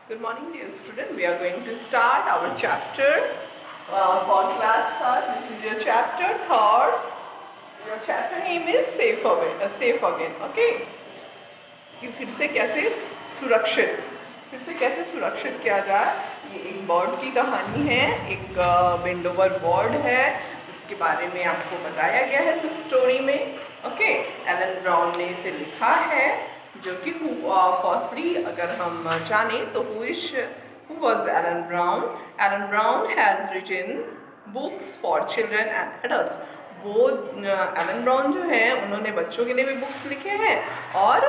Good morning, dear student. We are going to start our chapter for class third. This is your chapter third. Your chapter name is Safe Again. Okay. कि फिर से कैसे सुरक्षित किया जाए। ये एक बर्ड की कहानी है, एक विंडोवर बर्ड है, उसके बारे में आपको बताया गया है इस स्टोरी में। ओके, एलन ब्राउन ने इसे लिखा है, जो कि फर्स्टली अगर हम जाने तो who was Alan Brown? Alan Brown has written books for children and adults. वो एलन ब्राउन जो है उन्होंने बच्चों के लिए भी बुक्स लिखे हैं और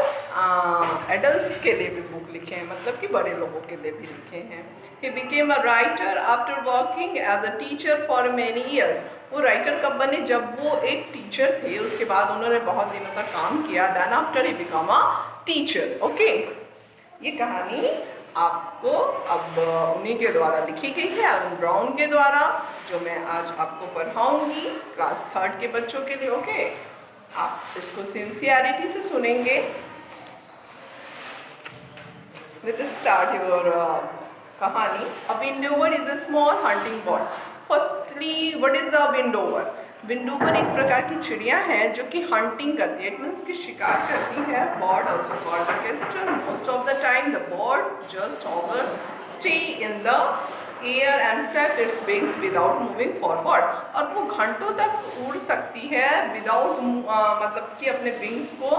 एडल्ट्स के लिए भी बुक लिखे हैं, मतलब कि बड़े लोगों के लिए भी लिखे हैं। He became a writer after working as a teacher for many years. वो राइटर कब बने? जब वो एक टीचर थे, उसके बाद उन्होंने बहुत दिनों तक काम किया। Then after he become a teacher. Okay, ये कहानी आपको अब उन्हीं के द्वारा लिखी गई है, एलन ब्राउन के द्वारा, जो मैं आज आपको पढ़ाऊंगी क्लास थर्ड के बच्चों के लिए। ओके, आप इसको सिंसियरिटी से सुनेंगे। लेट्स स्टार्ट योर कहानी। अ विंडोवर is a small hunting bird. Firstly, what is a विंडोवर? विंडोवर एक प्रकार की चिड़िया है जो कि हंटिंग करती है। इट मीन्स कि शिकार करती है। Bird also called a kestrel. Most of the time the bird just hover, stay in the air and flap its wings without moving forward. और वो घंटों तक उड़ सकती है विदाउट मतलब कि अपने विंग्स को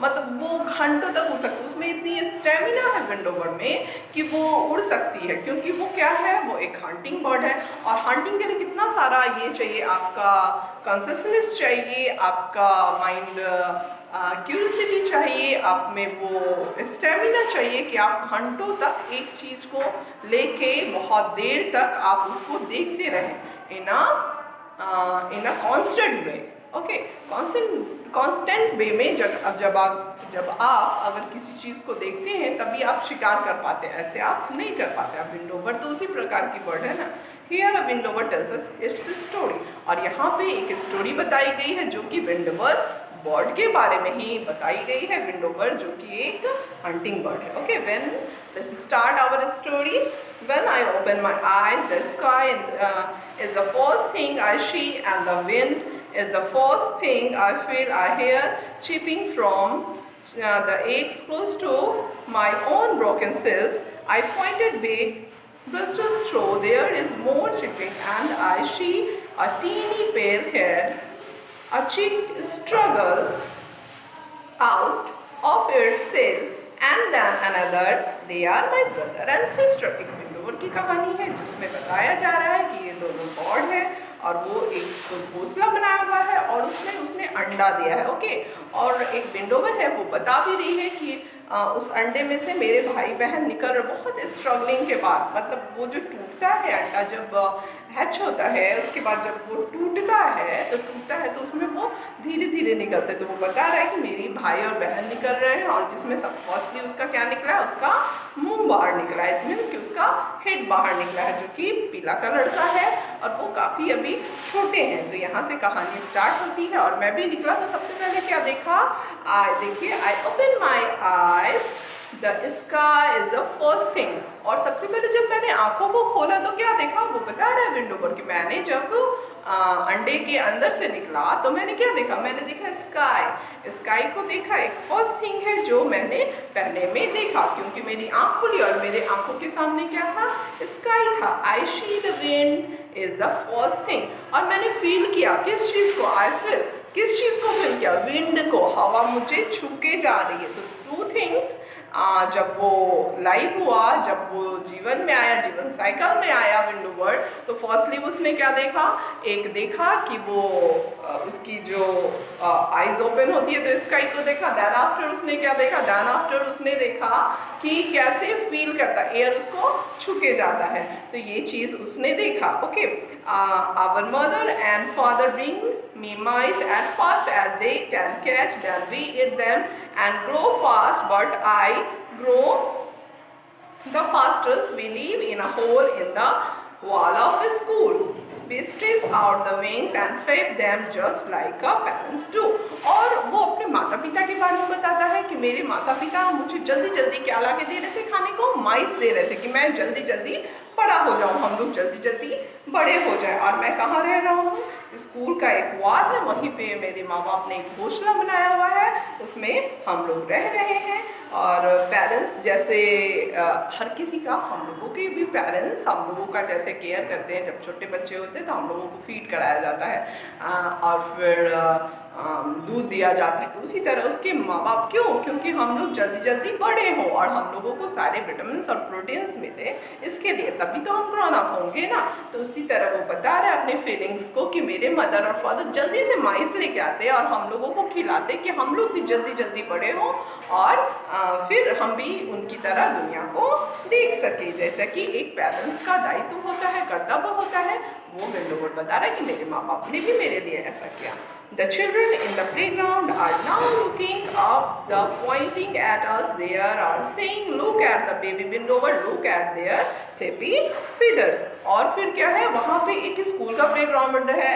मतलब वो घंटों तक उड़ सकती है। उसमें इतनी स्टेमिना है विंडोवर में कि वो उड़ सकती है, क्योंकि वो क्या है, वो एक हंटिंग बर्ड है। और हंटिंग के लिए कितना सारा ये चाहिए, आपका कॉन्शसनेस चाहिए, आपका माइंड क्यूरियोसिटी चाहिए, आप में वो स्टेमिना चाहिए कि आप घंटों तक एक चीज़ को लेके बहुत देर तक आप उसको देखते रहें in a constant way. Okay, constant way में जब आप अगर किसी चीज़ को देखते हैं तभी आप शिकार कर पाते हैं, ऐसे आप नहीं कर पाते। आप विंडोवर तो उसी प्रकार की बर्ड है ना। हियर अ विंडोवर टेल्स अस इट्स स्टोरी। और यहाँ पे एक स्टोरी बताई गई है जो कि विंडोवर बर्ड के बारे में ही बताई गई है। विंडोवर जो कि एक हंटिंग बर्ड है। Okay, when let's start our story. When I open my eyes, the sky is the first thing I see, and the wind is the first thing I feel. I hear chipping from the eggs close to my own broken cells. I pointed big bristles through. There is more chipping, and I see a teeny pale head. A chick struggles out of its cell, and then another. They are my brother and sister. एक विंडोवर की कहानी है जिसमें बताया जा रहा है कि ये दोनों बर्ड है और वो एक घोंसला बनाया हुआ है और उसमें उसने अंडा दिया है। ओके, और एक विंडोवर है, वो बता भी रही है कि उस अंडे में से मेरे भाई बहन निकल रहे। बहुत स्ट्रगलिंग के बाद, मतलब वो जो टूटता है अंडा, जब हैच होता है, उसके बाद जब वो टूटता है तो उसमें वो धीरे धीरे निकलते। तो वो बता रहा है कि मेरी भाई और बहन निकल रहे हैं, और जिसमें सब फर्स्टली उसका क्या निकला है, उसका मुंह बाहर निकला है। इट मीन्स कि उसका हेड बाहर निकला है, जो कि पीला कलर का है, और वो काफ़ी अभी छोटे हैं। तो यहाँ से कहानी स्टार्ट होती है। और मैं भी निकला तो सबसे पहले क्या देखा, देखिए, I open my eyes, the sky is the first thing. और सबसे पहले जब मैंने आंखों को खोला तो क्या देखा, वो बता रहा है विंडोवर कि मैंने जब अंडे के अंदर से निकला तो मैंने क्या देखा, मैंने देखा स्काई। स्काई को देखा, एक फर्स्ट थिंग है जो मैंने पहले में देखा, क्योंकि मेरी आंख खुली और मेरे आंखों के सामने क्या था, स्काई था। I see the wind is the first thing. और मैंने फील किया किस चीज़ को, आई फील किस चीज़ को फील किया, विंड को। हवा मुझे छू के जा रही है। तो टू थिंग्स, जब वो लाइव हुआ, जब वो जीवन में आया, जीवन साइकिल में आया विंडोवर, तो फर्स्टली उसने क्या देखा, एक देखा कि वो उसकी जो आईज ओपन होती है तो स्काई को देखा। दैन आफ्टर उसने क्या देखा, दैन आफ्टर उसने देखा कि कैसे फील करता, एयर उसको छू के जाता है। तो ये चीज़ उसने देखा। Okay, our mother and father bring me mice as fast as they can catch them. We eat them and grow fast, but I grow the fastest. We live in a hole in the wall of a school. We stretch out the wings and flap them just like a parents do. और वो अपने माता पिता के बारे में बताता है कि मेरे माता पिता मुझे जल्दी जल्दी क्या ला के दे रहे थे खाने को, फरमाइश दे रहे थे कि मैं जल्दी जल्दी बड़ा हो जाऊँ, हम लोग जल्दी जल्दी बड़े हो जाए। और मैं कहाँ रह रहा हूँ, स्कूल का एक वार्ड है, वहीं पे मेरे माँ बाप ने एक घोंसला बनाया हुआ है, उसमें हम लोग रह रहे हैं। और पेरेंट्स जैसे हर किसी का, हम लोगों के भी पेरेंट्स हम लोगों का जैसे केयर करते हैं, जब छोटे बच्चे होते हैं तो हम लोगों को फीड कराया जाता है और फिर दूध दिया जाता है, तो उसी तरह उसके माँ बाप, क्यों, क्योंकि हम लोग जल्दी जल्दी बड़े हों और हम लोगों को सारे विटामिन और प्रोटीन्स मिले, इसके लिए, तभी तो हम ग्रोन अप होंगे ना। तो उसी तरह वो बता रहे अपने फीलिंग्स को कि मेरे मदर और फादर जल्दी से माइस लेके आते और हम लोगों को खिलाते कि हम लोग भी जल्दी जल्दी बड़े हों और फिर हम भी उनकी तरह दुनिया को देख सके, जैसा कि एक पेरेंट्स का दायित्व होता है, कर्तव्य होता है। वो विंडोवर्ड बता रहा है कि मेरे माँ बाप ने भी मेरे लिए ऐसा किया। The children in the playground are now looking up, the pointing at us. They are saying, "Look at the baby windower, look at their happy feathers." और फिर क्या है, वहाँ पे एक स्कूल का प्लेग्राउंड है,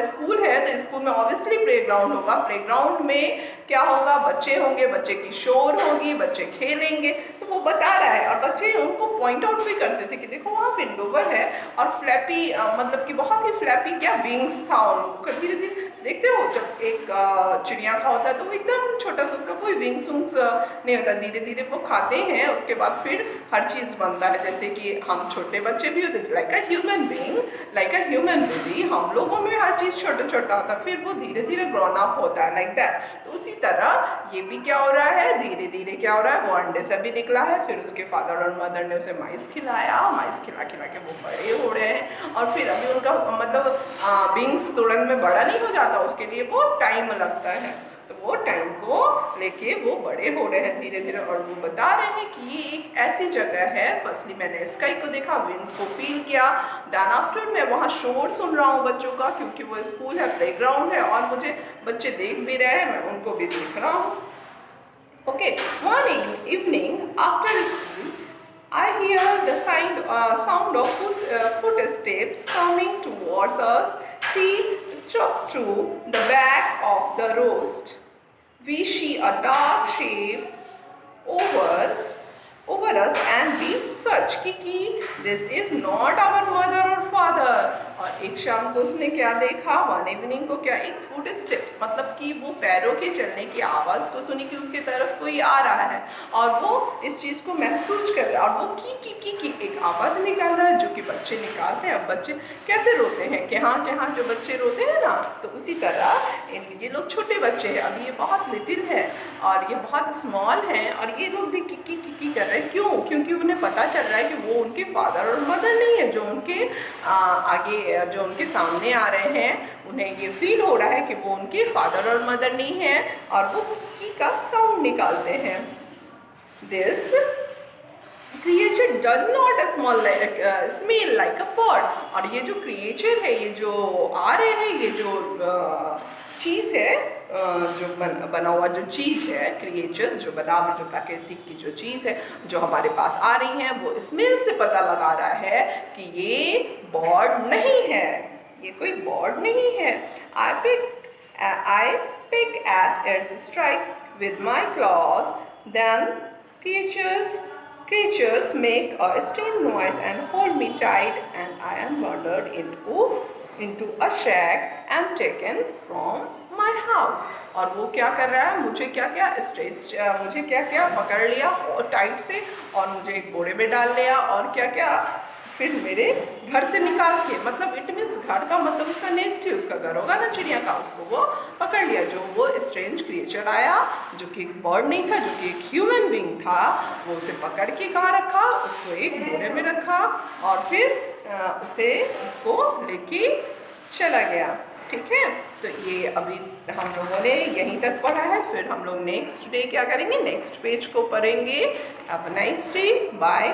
स्कूल है, तो स्कूल में ऑब्वियसली प्लेग्राउंड होगा। प्लेग्राउंड में क्या होगा, बच्चे होंगे, बच्चे की शोर होगी, बच्चे खेलेंगे। तो वो बता रहा है और बच्चे उनको पॉइंट आउट भी करते थे कि देखो वहाँ विंडोवर है और फ्लैपी, मतलब कि बहुत ही फ्लैपी क्या विंग्स था उन लोगों का। धीरे धीरे देखते हो, जब एक चिड़िया का होता है तो वो एकदम छोटा सा, उसका कोई विंग्स नहीं होता, धीरे धीरे वो खाते हैं, उसके बाद फिर हर चीज़ बनता है। जैसे कि हम छोटे बच्चे भी होते, like a human being, like a human baby, हम लोगों में हर चीज़ छोटा छोटा होता है, फिर वो धीरे धीरे ग्रोन अप होता है, लाइक दैट। तो उसी तरह ये भी क्या हो रहा है, धीरे धीरे क्या हो रहा है, वो अंडे से भी निकला है, फिर उसके फादर और मदर ने उसे माइस खिलाया, माइस खिला खिला के वो बड़े हो रहे हैं। और फिर अभी उनका मतलब विंग्स तुरंत में बड़ा नहीं हो जाता, उसके लिए वो टाइम लगता है, तो वो टाइम को लेके वो बड़े हो रहे हैं धीरे धीरे। और वो बता रहे हैं कि ये एक ऐसी जगह है, फर्स्टली मैंने स्काई को देखा, विंड को फील किया, देन आफ्टर मैं वहाँ शोर सुन रहा हूँ बच्चों का, क्योंकि वो स्कूल है, प्लेग्राउंड है और मुझे बच्चे देख भी रहे हैं, मैं उनको भी देख रहा हूँ। Okay, one evening after school I hear the sound of footsteps coming towards us. She struck through the back of the roast. We see a dark shape over us and we search कि this is not our mother or father. और एक शाम को उसने क्या देखा, one evening को क्या, एक फुट स्टेप्स, मतलब कि वो पैरों के चलने की आवाज़ को सुनी कि उसके तरफ कोई आ रहा है और वो इस चीज़ को महसूस कर रहा है और वो की एक आवाज़ निकाल रहा है, जो कि बच्चे निकालते हैं। अब बच्चे कैसे रोते हैं, कि हाँ जो बच्चे रोते हैं ना, तो उसी तरह ये लोग छोटे बच्चे हैं, अभी ये बहुत लिटिल है और ये बहुत स्मॉल हैं और ये लोग भी की कर रहे हैं। क्यों? क्योंकि उन्हें पता चल रहा है कि वो उनके फादर और मदर नहीं है, जो उनके आगे, जो उनके सामने आ रहे हैं, उन्हें ये फील हो रहा है कि वो उनके फादर और मदर नहीं है और वो की का साउंड निकालते हैं। This creature does not smell like a bird. और ये जो क्रिएचर है, ये जो आ रहे हैं, ये जो चीज़ है, जो बना हुआ जो चीज़ है, क्रिएचर्स जो बना हुआ, जो प्राकृतिक की जो चीज़ है जो हमारे पास आ रही है, वो स्मेल से पता लगा रहा है कि ये बर्ड नहीं है, ये कोई बर्ड नहीं है। I pick at its strike with my claws, then creatures make a strange noise and hold me tight, and I am murdered into a shack and taken from my house. और वो क्या कर रहा है, मुझे क्या पकड़ लिया और टाइट से और मुझे एक बोरे में डाल लिया और क्या फिर मेरे घर से निकाल के, मतलब इट मीन्स घर का मतलब उसका नेस्ट ही उसका घर होगा ना, चिड़िया का, उसको वो पकड़ लिया। जो वो स्ट्रेंज क्रिएचर आया, जो कि एक बर्ड नहीं था, जो कि एक ह्यूमन बीइंग था, वो उसे पकड़ के कहाँ रखा, उसको एक बोरे में रखा और फिर उसको लेके चला गया। ठीक है, तो ये अभी हम लोगों ने यहीं तक पढ़ा है, फिर हम लोग नेक्स्ट डे क्या करेंगे, नेक्स्ट पेज को पढ़ेंगे। Have a nice day, bye.